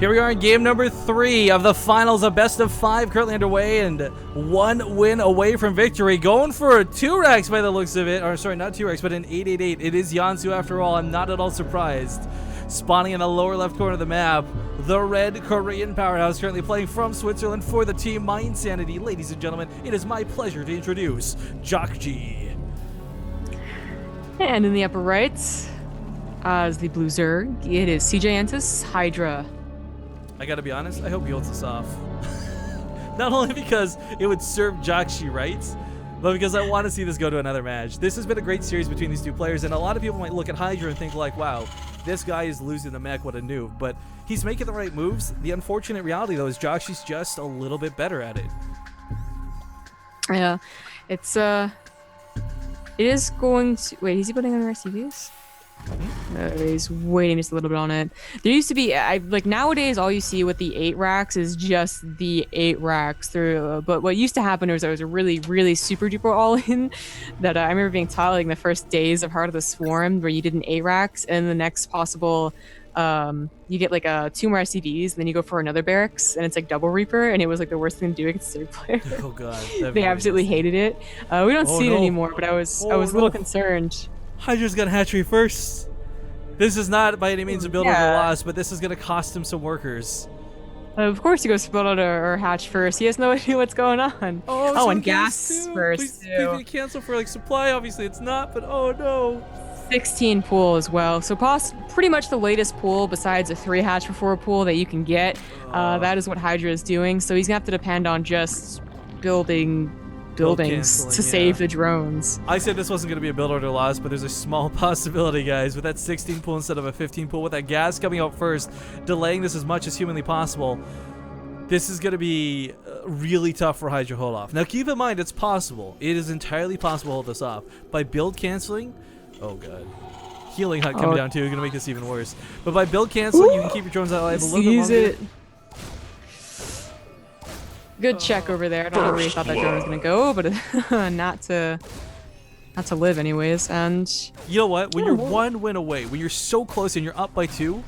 Here we are in game number 3 of the finals of best of 5 currently underway, and 1 win away from victory. Going for 2 racks by the looks of it. Or sorry, not 2 racks, but an 888. It is Yansu after all. I'm not at all surprised. Spawning in the lower left corner of the map, the red Korean powerhouse currently playing from Switzerland for the team My Insanity. Ladies and gentlemen, it is my pleasure to introduce JJAKJI. And in the upper right, as the blue Zerg, it is HYDRA. I gotta be honest, I hope he holds this off. Not only because it would serve JJAKJI right, but because I want to see this go to another match. This has been a great series between these two players, and a lot of people might look at HYDRA and think like, wow, this guy is losing the mech, what a noob. But he's making the right moves. The unfortunate reality, though, is JJAKJI's just a little bit better at it. Yeah, it's, it is going to... Wait, is he putting on RCVs? He's waiting just a little bit on it. There used to be, like nowadays, all you see with the 8 racks is just the 8 racks through. But what used to happen was there was a really, really super duper all in that I remember being taught like in the first days of Heart of the Swarm, where you did an 8 racks and the next possible, you get like 2 more SCVs, and then you go for another barracks, and it's like double Reaper, and it was like the worst thing to do against third player. Oh god, they absolutely hated it. We don't see it anymore, but I was a little concerned. HYDRA's got a hatchery first. This is not by any means a build or loss, but this is going to cost him some workers. Of course he goes build out or hatch first. He has no idea what's going on. Oh, and gas first too. Please cancel for like supply. Obviously it's not, but oh no. 16 pool as well. So pretty much the latest pool besides a 3 hatch for 4 pool that you can get. That is what HYDRA is doing. So he's going to have to depend on just buildings to save the drones. I said this wasn't going to be a build order loss, but there's a small possibility, guys, with that 16 pool instead of a 15 pool, with that gas coming out first, delaying this as much as humanly possible. This is going to be really tough for HYDRA to hold off. Now, keep in mind, it's possible. It is entirely possible to hold this off. By build canceling, oh god. Healing Hut coming down too is going to make this even worse. But by build canceling, you can keep your drones alive a little bit longer. Good check over there. I don't know where you thought that drone was gonna go, but not to live anyways. And you know what? When you're 1 win away, when you're so close and you're up by 2,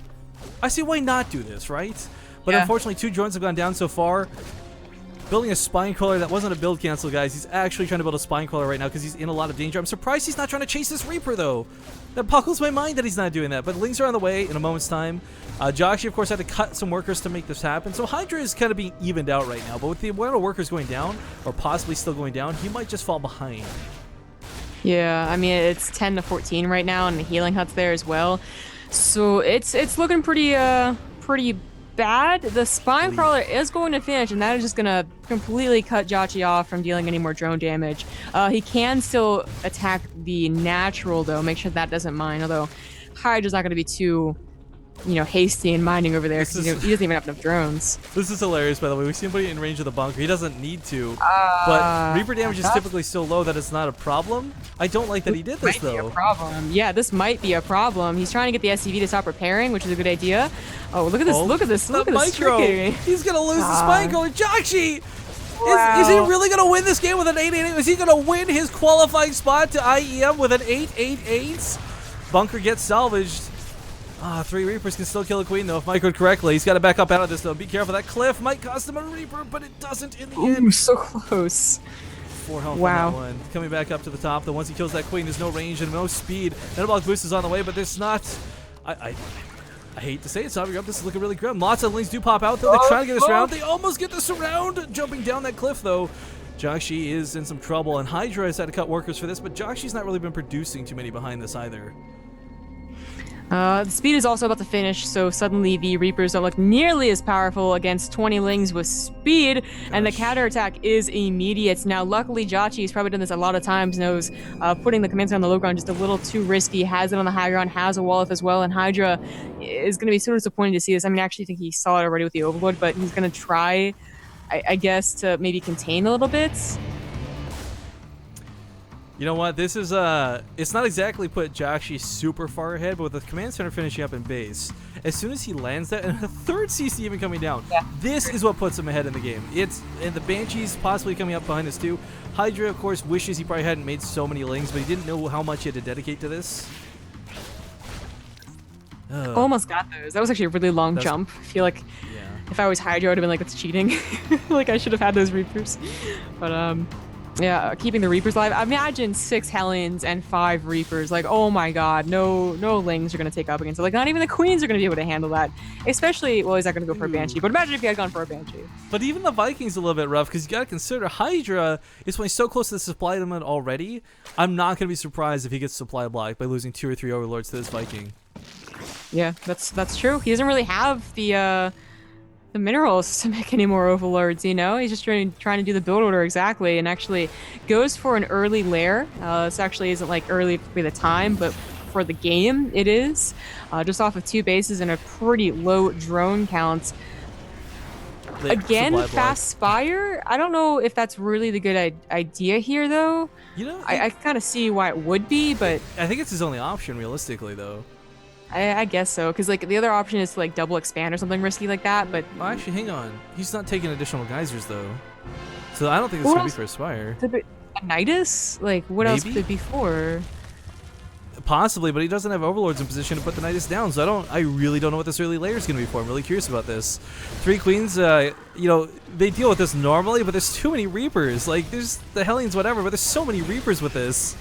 I see why not do this, right? But unfortunately, 2 drones have gone down so far. Building a spine crawler, that wasn't a build cancel, guys. He's actually trying to build a spine crawler right now because he's in a lot of danger. I'm surprised he's not trying to chase this Reaper, though. That boggles my mind that he's not doing that. But links are on the way in a moment's time. JJAKJI, of course, had to cut some workers to make this happen. So HYDRA is kind of being evened out right now. But with the amount of workers going down, or possibly still going down, he might just fall behind. Yeah, I mean, it's 10 to 14 right now, and the healing hut's there as well. So it's looking pretty bad. The spine crawler is going to finish, and that is just going to completely cut JJAKJI off from dealing any more drone damage. He can still attack the natural, though. Make sure that doesn't mine, although HYDRA's not going to be too, hasty and mining over there because he doesn't even have enough drones. This is hilarious, by the way. We see him putting it in range of the bunker. He doesn't need to, but Reaper damage is typically so low that it's not a problem. I don't like that he did this, though. Might be a problem. Yeah, this might be a problem. He's trying to get the SCV to stop repairing, which is a good idea. Oh, look at this! Look at this! Look at this trickery. He's gonna lose the spine crawler. JJAKJI! Wow. Is he really gonna win this game with an 888? Is he gonna win his qualifying spot to IEM with an 888? Bunker gets salvaged. 3 Reapers can still kill a Queen, though, if Mike heard correctly. He's got to back up out of this, though. Be careful. That cliff might cost him a Reaper, but it doesn't in the end. Ooh, so close. 4 health on that one. Coming back up to the top, though. Once he kills that Queen, there's no range and no speed. Metabolic boost is on the way, but there's not... I hate to say it, Sabi, this is looking really grim. Lots of links do pop out, though. They're trying to get this round. They almost get this around. Jumping down that cliff, though. JJAKJI is in some trouble, and HYDRA has had to cut workers for this, but JJAKJI's not really been producing too many behind this either. The speed is also about to finish, so suddenly the Reapers don't look nearly as powerful against 20 lings with speed, and the counterattack is immediate. Now, luckily, JJAKJI has probably done this a lot of times, knows putting the command center on the low ground just a little too risky, has it on the high ground, has a wall as well, and HYDRA is going to be so disappointed to see this. I mean, I actually think he saw it already with the Overlord, but he's going to try, I guess, to maybe contain a little bit. You know what? This is it's not exactly put JJAKJI super far ahead, but with the command center finishing up in base, as soon as he lands that and a 3rd CC even coming down, this is what puts him ahead in the game. And the Banshees possibly coming up behind us too. HYDRA, of course, wishes he probably hadn't made so many lings, but he didn't know how much he had to dedicate to this. Almost got those. That was actually a really long jump. I feel like if I was Hydra, I would have been like, that's cheating. Like, I should have had those Reapers. But, yeah, keeping the Reapers alive. Imagine 6 Hellions and 5 Reapers. Like, oh my god, no Lings are going to take up against it. Like, not even the Queens are going to be able to handle that. Especially, well, he's not going to go for a Banshee. But imagine if he had gone for a Banshee. But even the Vikings a little bit rough, because you got to consider Hydra is playing so close to the supply limit already. I'm not going to be surprised if he gets supply blocked by losing 2 or 3 Overlords to this Viking. Yeah, that's true. He doesn't really have the minerals to make any more Overlords, you know? He's just trying to do the build order exactly, and actually goes for an early lair. This actually isn't like early for the time, but for the game, it is. Just off of 2 bases and a pretty low drone count. Again, fast Spire. I don't know if that's really the good idea here, though. You know, I kind of see why it would be, but I think it's his only option, realistically, though. I guess so, because like the other option is to like double expand or something risky like that, but... Oh, actually, hang on. He's not taking additional geysers, though. So I don't think this is going to be for Aspire. A Nidus? Like, what else could it be for? Possibly, but he doesn't have Overlords in position to put the Nidus down, so I really don't know what this early layer is going to be for. I'm really curious about this. 3 Queens, you know, they deal with this normally, but there's too many Reapers. Like, there's the Hellions, whatever, but there's so many Reapers with this.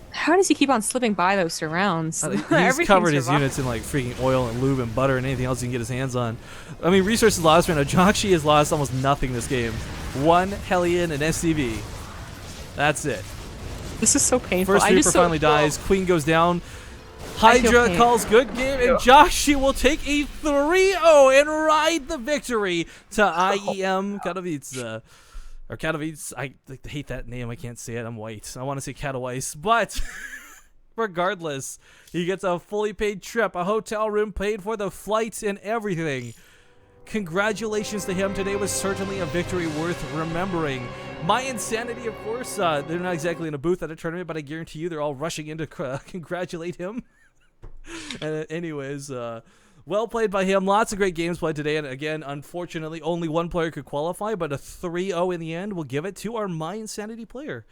How does he keep on slipping by those surrounds? He's covered his units in like freaking oil and lube and butter and anything else he can get his hands on. I mean, resources lost right now. JJAKJI has lost almost nothing this game. 1 Hellion and SCV. That's it. This is so painful. First Reaper finally dies. Queen goes down. Hydra calls good game, and JJAKJI will take a 3-0 and ride the victory to IEM Katowice. Or Katowice, I hate that name. I can't say it. I'm white. I want to say KATOWICE. But regardless, he gets a fully paid trip, a hotel room paid for, the flights, and everything. Congratulations to him. Today was certainly a victory worth remembering. My Insanity, of course, they're not exactly in a booth at a tournament, but I guarantee you they're all rushing in to congratulate him. And anyways, well played by him. Lots of great games played today. And again, unfortunately, only 1 player could qualify, but a 3-0 in the end will give it to our My Insanity player.